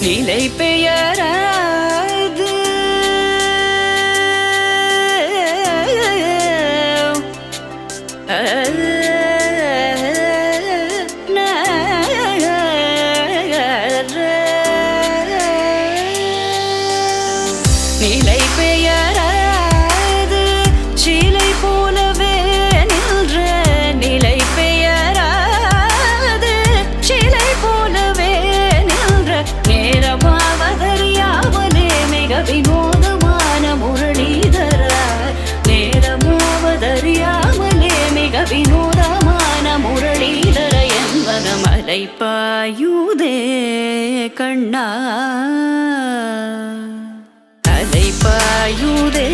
நிலை பெயராது நிலை பெயராது சிலை போலவே நின்ற நிலை பெயராது சிலை போலவே நின்ற நேரமாவதறியாமலே மிக வினோதமான முரளிதர நேரமாவதறியாமலே மிக வினோதமான முரளிதர என்பதம் அலைப்பாயுதே கண்ணா அலைப்பாயுதே